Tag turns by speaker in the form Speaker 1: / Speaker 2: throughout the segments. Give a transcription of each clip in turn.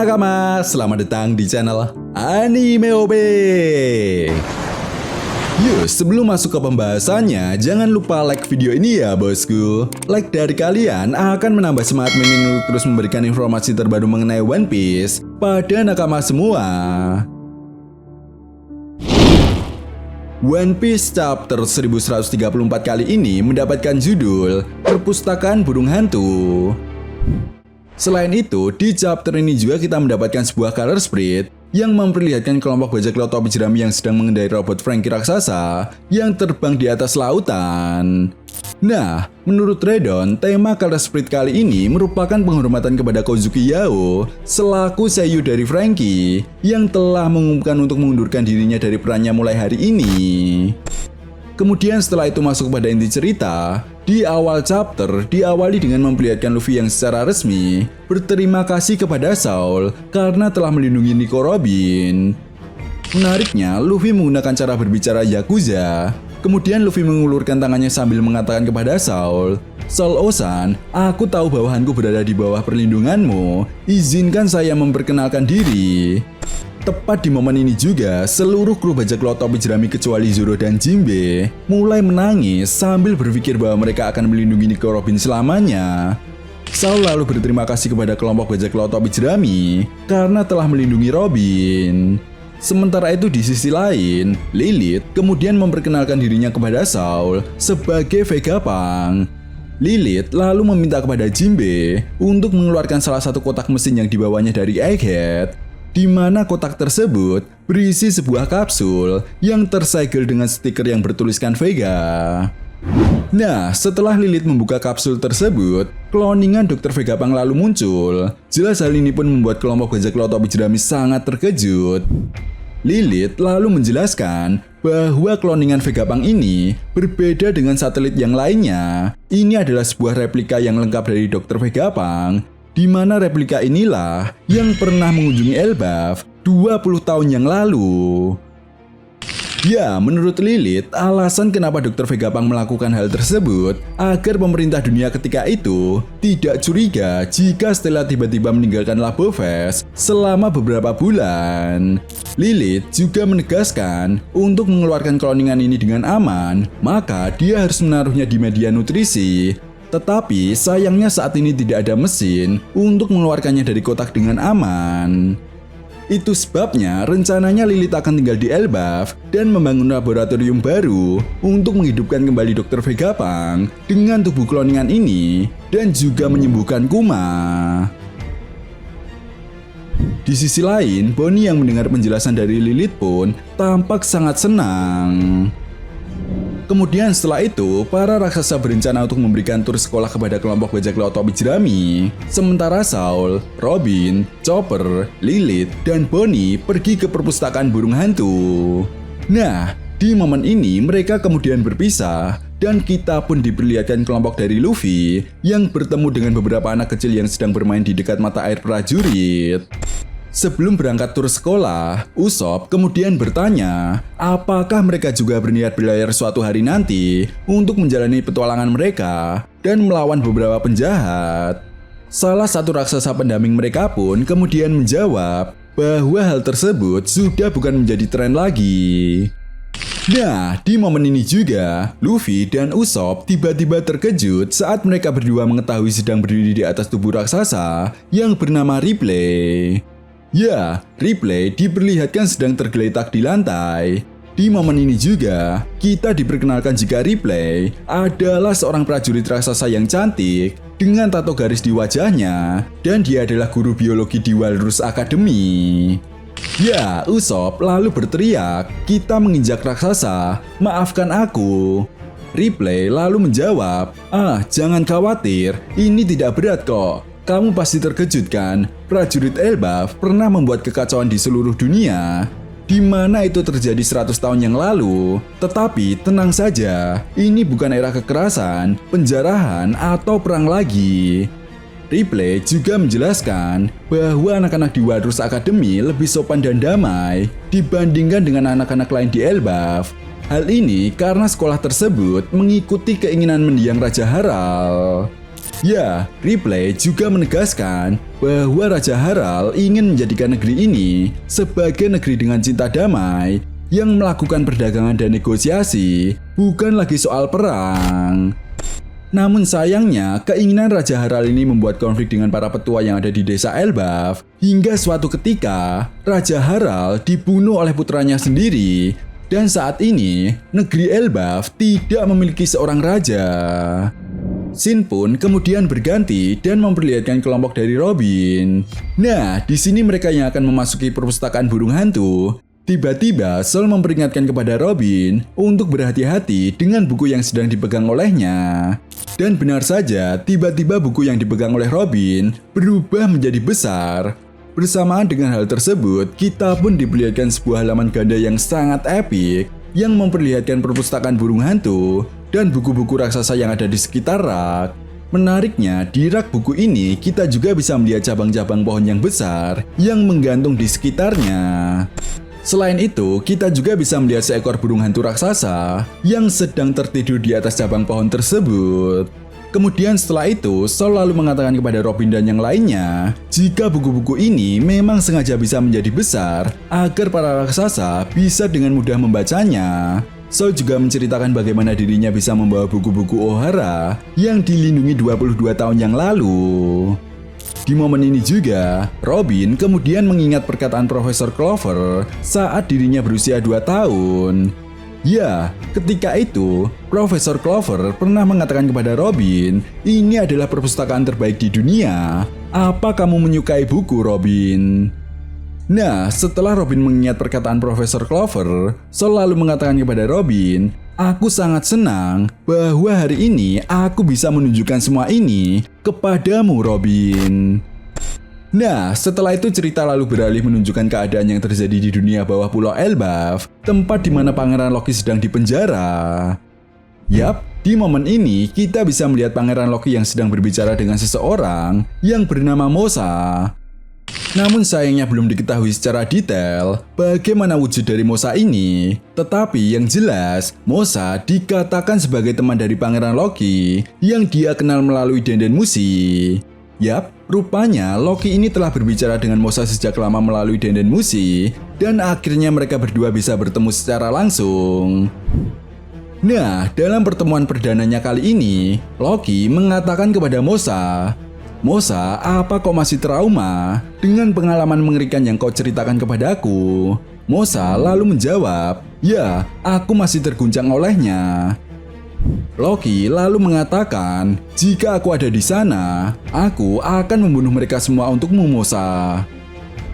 Speaker 1: nakama, selamat datang di channel Anime OB. Yuk, sebelum masuk ke pembahasannya, jangan lupa like video ini ya bosku. Like dari kalian akan menambah semangat Mimin untuk terus memberikan informasi terbaru mengenai One Piece pada nakama semua. One Piece chapter 1134 kali ini mendapatkan judul Perpustakaan Burung Hantu. Selain itu, di chapter ini juga kita mendapatkan sebuah color spread yang memperlihatkan kelompok bajak laut topi jerami yang sedang mengendarai robot Franky raksasa yang terbang di atas lautan. Nah, menurut Redon, tema color spread kali ini merupakan penghormatan kepada Kozuki Yao selaku seiyuu dari Franky yang telah mengumumkan untuk mengundurkan dirinya dari perannya mulai hari ini. Kemudian setelah itu masuk pada inti cerita. Di awal chapter diawali dengan memperlihatkan Luffy yang secara resmi berterima kasih kepada Saul karena telah melindungi Nico Robin. Menariknya, Luffy menggunakan cara berbicara Yakuza. Kemudian Luffy mengulurkan tangannya sambil mengatakan kepada Saul, "Saul-Osan, aku tahu bawahanku berada di bawah perlindunganmu. Izinkan saya memperkenalkan diri." Tepat di momen ini juga, seluruh kru bajak laut topi jerami kecuali Zoro dan Jinbe mulai menangis sambil berpikir bahwa mereka akan melindungi Nico Robin selamanya. Saul lalu berterima kasih kepada kelompok bajak laut topi jerami karena telah melindungi Robin. Sementara itu di sisi lain, Lilith kemudian memperkenalkan dirinya kepada Saul sebagai Vegapunk. Lilith lalu meminta kepada Jinbe untuk mengeluarkan salah satu kotak mesin yang dibawanya dari Egghead, di mana kotak tersebut berisi sebuah kapsul yang tersegel dengan stiker yang bertuliskan Vega. Nah, setelah Lilith membuka kapsul tersebut, kloningan Dr. Vegapunk lalu muncul. Jelas hal ini pun membuat kelompok bajak laut topi jerami sangat terkejut. Lilith lalu menjelaskan bahwa kloningan Vegapunk ini berbeda dengan satelit yang lainnya. Ini adalah sebuah replika yang lengkap dari Dr. Vegapunk, di mana replika inilah yang pernah mengunjungi Elbaf 20 tahun yang lalu. Ya, menurut Lilith, alasan kenapa Dr. Vegapunk melakukan hal tersebut agar pemerintah dunia ketika itu tidak curiga jika Stella tiba-tiba meninggalkan Labo Fest selama beberapa bulan. Lilith juga menegaskan untuk mengeluarkan kloningan ini dengan aman, maka dia harus menaruhnya di media nutrisi. Tetapi sayangnya saat ini tidak ada mesin untuk mengeluarkannya dari kotak dengan aman. Itu sebabnya rencananya Lilith akan tinggal di Elbaf dan membangun laboratorium baru untuk menghidupkan kembali Dr. Vegapunk dengan tubuh kloningan ini dan juga menyembuhkan Kuma. Di sisi lain, Bonnie yang mendengar penjelasan dari Lilith pun tampak sangat senang. Kemudian setelah itu, para raksasa berencana untuk memberikan tur sekolah kepada kelompok bajak laut topi jerami. Sementara Saul, Robin, Chopper, Lilith, dan Bonnie pergi ke perpustakaan burung hantu. Nah, di momen ini mereka kemudian berpisah dan kita pun diperlihatkan kelompok dari Luffy yang bertemu dengan beberapa anak kecil yang sedang bermain di dekat mata air prajurit. Sebelum berangkat tur sekolah, Usopp kemudian bertanya apakah mereka juga berniat berlayar suatu hari nanti untuk menjalani petualangan mereka dan melawan beberapa penjahat. Salah satu raksasa pendamping mereka pun kemudian menjawab bahwa hal tersebut sudah bukan menjadi tren lagi. Nah, di momen ini juga, Luffy dan Usopp tiba-tiba terkejut saat mereka berdua mengetahui sedang berdiri di atas tubuh raksasa yang bernama Ripley. Ya, Ripley diperlihatkan sedang tergeletak di lantai. Di momen ini juga, kita diperkenalkan jika Ripley adalah seorang prajurit raksasa yang cantik dengan tato garis di wajahnya dan dia adalah guru biologi di Walrus Academy. Ya, Usopp lalu berteriak, "Kita menginjak raksasa, maafkan aku." Ripley lalu menjawab, "Jangan khawatir, ini tidak berat kok. Kamu pasti terkejut kan? Prajurit Elbaf pernah membuat kekacauan di seluruh dunia, di mana itu terjadi 100 tahun yang lalu. Tetapi tenang saja, ini bukan era kekerasan, penjarahan, atau perang lagi." Ripley juga menjelaskan bahwa anak-anak di Walrus Academy lebih sopan dan damai dibandingkan dengan anak-anak lain di Elbaf. Hal ini karena sekolah tersebut mengikuti keinginan mendiang Raja Harald. Ya, Ripley juga menegaskan bahwa Raja Harald ingin menjadikan negeri ini sebagai negeri dengan cinta damai yang melakukan perdagangan dan negosiasi, bukan lagi soal perang. Namun sayangnya, keinginan Raja Harald ini membuat konflik dengan para petua yang ada di desa Elbaf, hingga suatu ketika Raja Harald dibunuh oleh putranya sendiri, dan saat ini negeri Elbaf tidak memiliki seorang raja. Sin pun kemudian berganti dan memperlihatkan kelompok dari Robin. Nah, di sini mereka yang akan memasuki perpustakaan burung hantu. Tiba-tiba Sol memperingatkan kepada Robin untuk berhati-hati dengan buku yang sedang dipegang olehnya. Dan benar saja, tiba-tiba buku yang dipegang oleh Robin berubah menjadi besar. Bersamaan dengan hal tersebut, kita pun diperlihatkan sebuah halaman ganda yang sangat epik yang memperlihatkan perpustakaan burung hantu dan buku-buku raksasa yang ada di sekitar rak. Menariknya, di rak buku ini kita juga bisa melihat cabang-cabang pohon yang besar yang menggantung di sekitarnya. Selain itu, kita juga bisa melihat seekor burung hantu raksasa yang sedang tertidur di atas cabang pohon tersebut. Kemudian setelah itu, Sol lalu mengatakan kepada Robin dan yang lainnya, jika buku-buku ini memang sengaja bisa menjadi besar agar para raksasa bisa dengan mudah membacanya. Sol juga menceritakan bagaimana dirinya bisa membawa buku-buku O'Hara yang dilindungi 22 tahun yang lalu. Di momen ini juga, Robin kemudian mengingat perkataan Profesor Clover saat dirinya berusia 2 tahun. Ya, ketika itu, Profesor Clover pernah mengatakan kepada Robin, ini adalah perpustakaan terbaik di dunia. Apa kamu menyukai buku, Robin? Nah, setelah Robin mengingat perkataan Profesor Clover, Sol lalu mengatakan kepada Robin, aku sangat senang bahwa hari ini aku bisa menunjukkan semua ini kepadamu, Robin. Nah, setelah itu cerita lalu beralih menunjukkan keadaan yang terjadi di dunia bawah Pulau Elbaf, tempat di mana Pangeran Loki sedang dipenjara. Yap, di momen ini kita bisa melihat Pangeran Loki yang sedang berbicara dengan seseorang yang bernama Mosa. Namun sayangnya belum diketahui secara detail bagaimana wujud dari Mosa ini. Tetapi yang jelas, Mosa dikatakan sebagai teman dari Pangeran Loki yang dia kenal melalui Denden Musi. Yap, rupanya Loki ini telah berbicara dengan Mosa sejak lama melalui Denden Musi, dan akhirnya mereka berdua bisa bertemu secara langsung. Nah, dalam pertemuan perdananya kali ini, Loki mengatakan kepada Mosa, Mosa, apa kau masih trauma dengan pengalaman mengerikan yang kau ceritakan kepadaku? Mosa lalu menjawab, ya, aku masih terguncang olehnya. Loki lalu mengatakan, jika aku ada di sana, aku akan membunuh mereka semua untukmu, Mosa.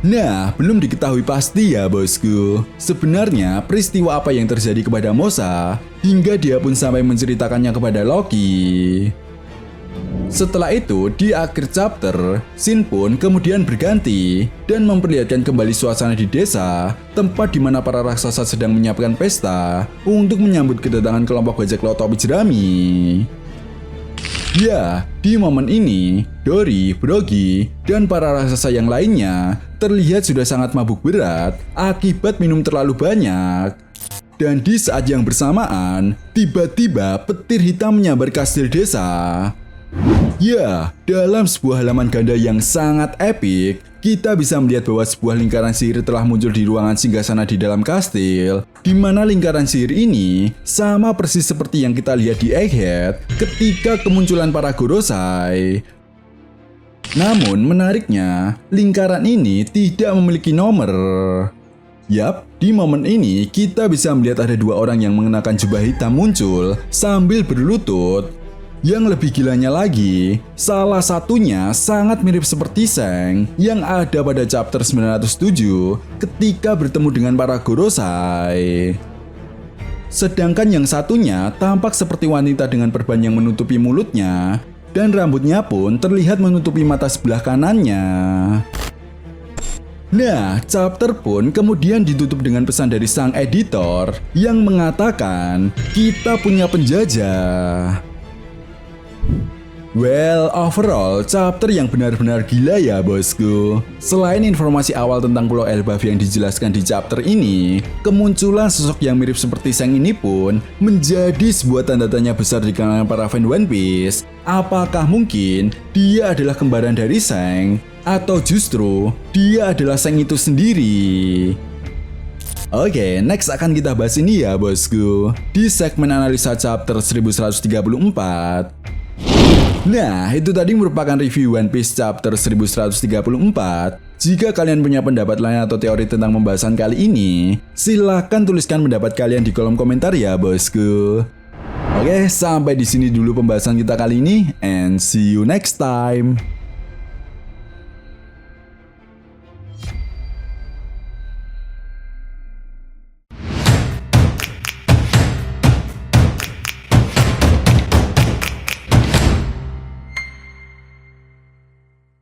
Speaker 1: Nah, belum diketahui pasti ya bosku. Sebenarnya peristiwa apa yang terjadi kepada Mosa hingga dia pun sampai menceritakannya kepada Loki. Setelah itu, di akhir chapter, Sin pun kemudian berganti dan memperlihatkan kembali suasana di desa, tempat di mana para raksasa sedang menyiapkan pesta untuk menyambut kedatangan kelompok bajak laut topi jerami. Ya, di momen ini, Dory, Brogy, dan para raksasa yang lainnya terlihat sudah sangat mabuk berat akibat minum terlalu banyak. Dan di saat yang bersamaan, tiba-tiba petir hitam menyambar kastil desa. Ya, dalam sebuah halaman ganda yang sangat epik, kita bisa melihat bahwa sebuah lingkaran sihir telah muncul di ruangan singgasana di dalam kastil, di mana lingkaran sihir ini sama persis seperti yang kita lihat di Egghead ketika kemunculan para Gorosei. Namun menariknya, lingkaran ini tidak memiliki nomor. Yap, di momen ini kita bisa melihat ada dua orang yang mengenakan jubah hitam muncul sambil berlutut. Yang lebih gilanya lagi, salah satunya sangat mirip seperti Seng yang ada pada chapter 907 ketika bertemu dengan para Gorosei. Sedangkan yang satunya tampak seperti wanita dengan perban yang menutupi mulutnya, dan rambutnya pun terlihat menutupi mata sebelah kanannya. Nah, chapter pun kemudian ditutup dengan pesan dari sang editor yang mengatakan, kita punya penjajah. Well, overall, chapter yang benar-benar gila ya bosku. Selain informasi awal tentang Pulau Elbaf yang dijelaskan di chapter ini, kemunculan sosok yang mirip seperti Zhang ini pun menjadi sebuah tanda tanya besar di kalangan para fan One Piece. Apakah mungkin dia adalah kembaran dari Zhang? Atau justru dia adalah Zhang itu sendiri? Oke, next akan kita bahas ini ya bosku, di segmen analisa chapter 1134. Nah, itu tadi merupakan review One Piece chapter 1134. Jika kalian punya pendapat lain atau teori tentang pembahasan kali ini, silahkan tuliskan pendapat kalian di kolom komentar ya bosku. Oke, sampai di sini dulu pembahasan kita kali ini, and see you next time.